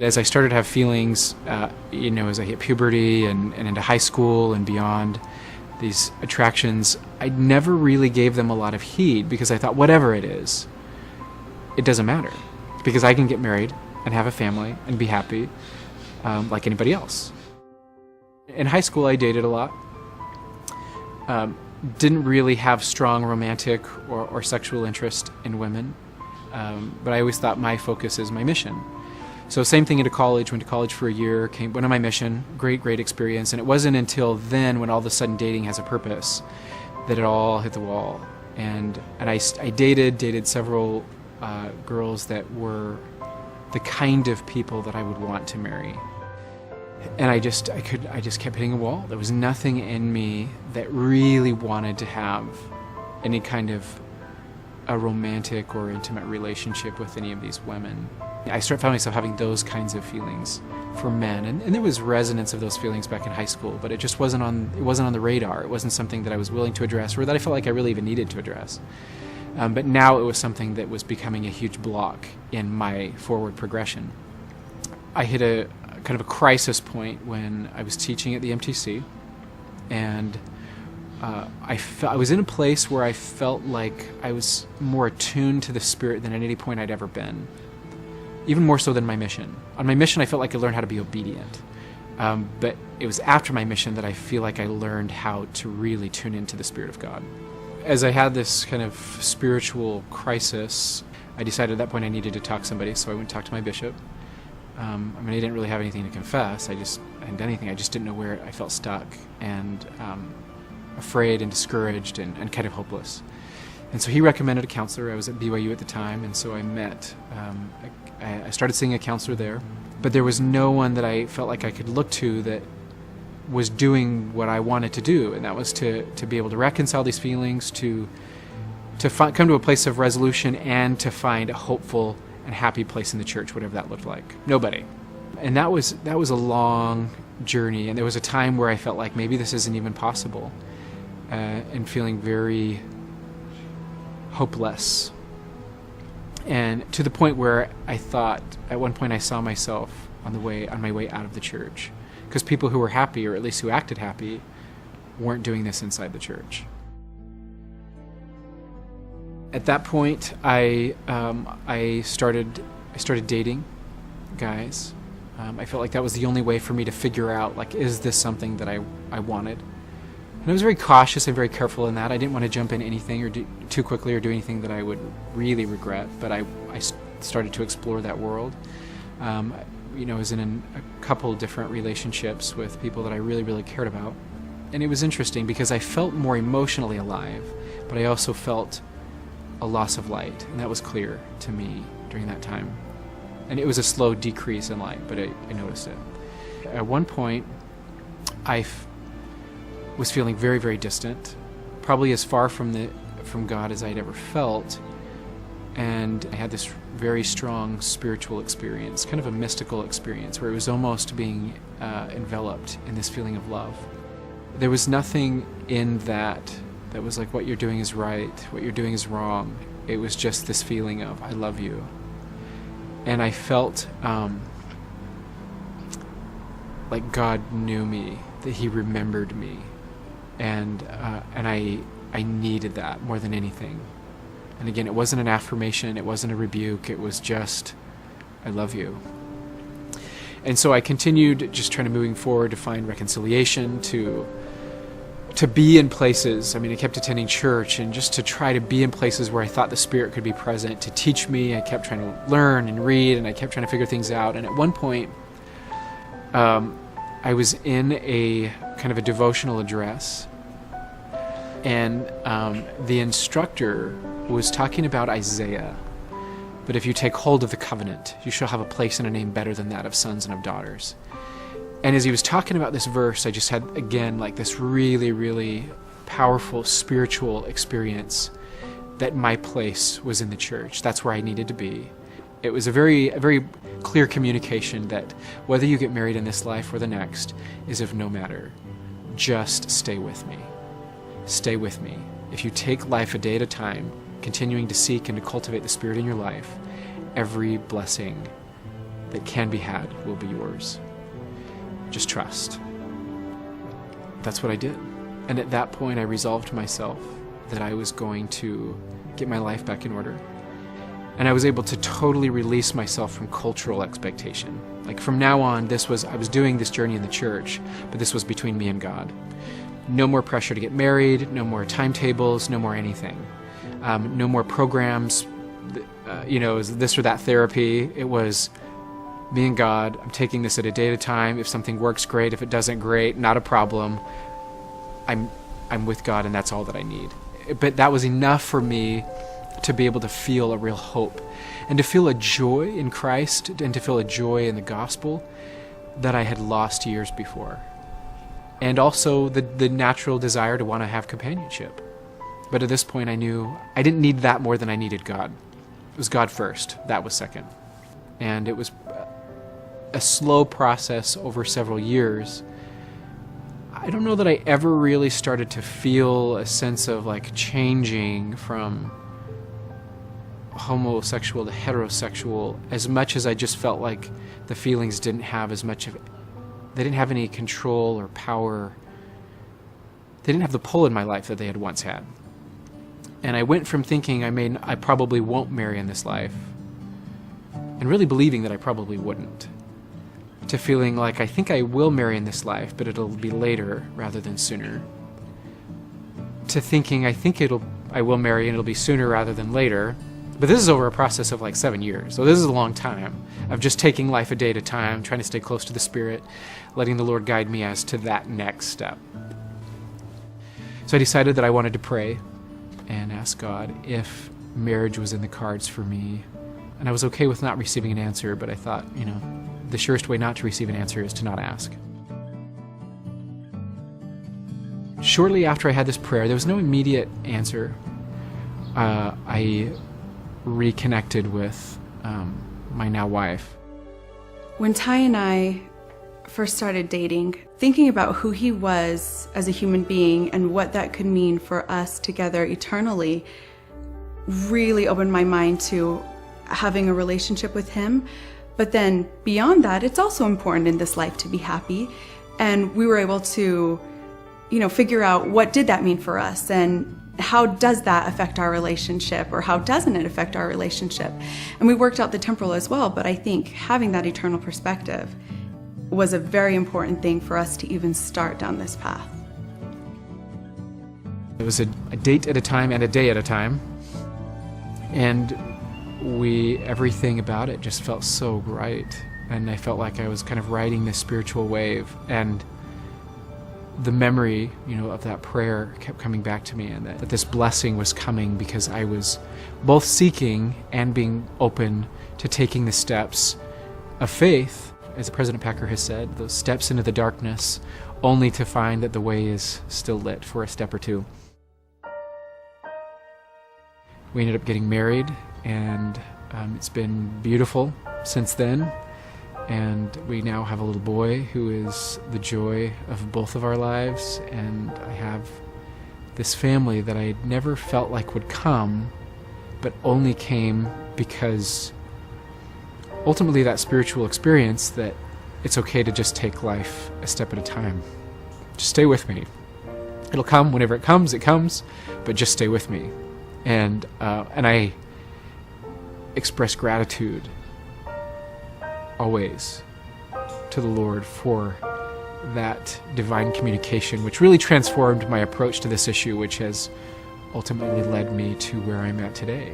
As I started to have feelings, as I hit puberty and into high school and beyond, these attractions, I never really gave them a lot of heed because I thought, whatever it is, it doesn't matter. Because I can get married and have a family and be happy like anybody else. In high school, I dated a lot. Didn't really have strong romantic or sexual interest in women, but I always thought my focus is my mission. So same thing into college, went to college for a year, went on my mission, great experience, and it wasn't until then when all of a sudden dating has a purpose that it all hit the wall. And I dated several girls that were the kind of people that I would want to marry. And I just kept hitting a wall. There was nothing in me that really wanted to have any kind of a romantic or intimate relationship with any of these women. I found myself having those kinds of feelings for men, and there was resonance of those feelings back in high school, but it just wasn't on the radar. It wasn't something that I was willing to address, or that I felt like I really even needed to address. But now it was something that was becoming a huge block in my forward progression. I hit a kind of a crisis point when I was teaching at the MTC, and I was in a place where I felt like I was more attuned to the Spirit than at any point I'd ever been, even more so than my mission. On my mission, I felt like I learned how to be obedient, but it was after my mission that I feel like I learned how to really tune into the Spirit of God. As I had this kind of spiritual crisis, I decided at that point I needed to talk to somebody, so I went and talked to my bishop. I didn't really have anything to confess. I hadn't done anything. I just didn't know where I felt stuck and afraid and discouraged and kind of hopeless. And so he recommended a counselor. I was at BYU at the time, and so I met. I started seeing a counselor there, but there was no one that I felt like I could look to that was doing what I wanted to do, and that was to be able to reconcile these feelings, to come to a place of resolution, and to find a hopeful and happy place in the church, whatever that looked like. Nobody. And that was a long journey, and there was a time where I felt like maybe this isn't even possible, and feeling very hopeless. And to the point where I thought, at one point I saw myself on my way out of the church, because people who were happy, or at least who acted happy, weren't doing this inside the church. At that point, I started dating guys. I felt like that was the only way for me to figure out, like, is this something that I wanted? And I was very cautious and very careful in that. I didn't want to jump in anything or do too quickly or do anything that I would really regret. But I started to explore that world. I was in a couple different relationships with people that I really cared about. And it was interesting because I felt more emotionally alive, but I also felt a loss of light, and that was clear to me during that time. And it was a slow decrease in light, but I noticed it. At one point, I was feeling very distant, probably as far from God as I'd ever felt, and I had this very strong spiritual experience, kind of a mystical experience, where it was almost being enveloped in this feeling of love. There was nothing in that was like, what you're doing is right, what you're doing is wrong. It was just this feeling of, I love you. And I felt like God knew me, that He remembered me. And I needed that more than anything. And again, it wasn't an affirmation, it wasn't a rebuke, it was just, I love you. And so I continued just trying to moving forward to find reconciliation, to be in places. I kept attending church, and just to try to be in places where I thought the Spirit could be present to teach me. I kept trying to learn and read, and I kept trying to figure things out. And at one point, I was in a kind of a devotional address, and the instructor was talking about Isaiah. But if you take hold of the covenant, you shall have a place and a name better than that of sons and of daughters. And as he was talking about this verse, I just had, again, like this really powerful spiritual experience that my place was in the church. That's where I needed to be. It was a very clear communication that whether you get married in this life or the next is of no matter. Just stay with me. Stay with me. If you take life a day at a time, continuing to seek and to cultivate the Spirit in your life, every blessing that can be had will be yours. Just trust. That's what I did. And at that point, I resolved myself that I was going to get my life back in order. And I was able to totally release myself from cultural expectation. Like from now on, I was doing this journey in the church, but this was between me and God. No more pressure to get married, no more timetables, no more anything. No more programs, this or that therapy. It was me and God. I'm taking this at a day at a time. If something works, great. If it doesn't, great. Not a problem. I'm with God, and that's all that I need. But that was enough for me to be able to feel a real hope and to feel a joy in Christ and to feel a joy in the gospel that I had lost years before. And also the natural desire to want to have companionship. But at this point I knew I didn't need that more than I needed God. It was God first, that was second. And it was a slow process over several years. I don't know that I ever really started to feel a sense of like changing from homosexual to heterosexual as much as I just felt like the feelings didn't have they didn't have any control or power. They didn't have the pull in my life that they had once had. And I went from thinking I probably won't marry in this life, and really believing that I probably wouldn't, to feeling like I think I will marry in this life, but it'll be later rather than sooner, to thinking I will marry and it'll be sooner rather than later. But this is over a process of like 7 years. So this is a long time of just taking life a day at a time, trying to stay close to the Spirit, letting the Lord guide me as to that next step. So I decided that I wanted to pray and ask God if marriage was in the cards for me. And I was okay with not receiving an answer, but I thought, the surest way not to receive an answer is to not ask. Shortly after I had this prayer, there was no immediate answer. I reconnected with my now wife. When Ty and I first started dating, thinking about who he was as a human being and what that could mean for us together eternally really opened my mind to having a relationship with him. But then beyond that, it's also important in this life to be happy. And we were able to, figure out what did that mean for us and how does that affect our relationship, or how doesn't it affect our relationship? And we worked out the temporal as well, but I think having that eternal perspective was a very important thing for us to even start down this path. It was a date at a time and a day at a time, and everything about it just felt so right, and I felt like I was kind of riding this spiritual wave, and the memory, of that prayer kept coming back to me, and that this blessing was coming because I was both seeking and being open to taking the steps of faith, as President Packer has said, those steps into the darkness, only to find that the way is still lit for a step or two. We ended up getting married, and it's been beautiful since then. And we now have a little boy who is the joy of both of our lives, and I have this family that I never felt like would come, but only came because ultimately that spiritual experience that it's okay to just take life a step at a time. Just stay with me. It'll come whenever it comes, but just stay with me. And I express gratitude always to the Lord for that divine communication, which really transformed my approach to this issue, which has ultimately led me to where I'm at today.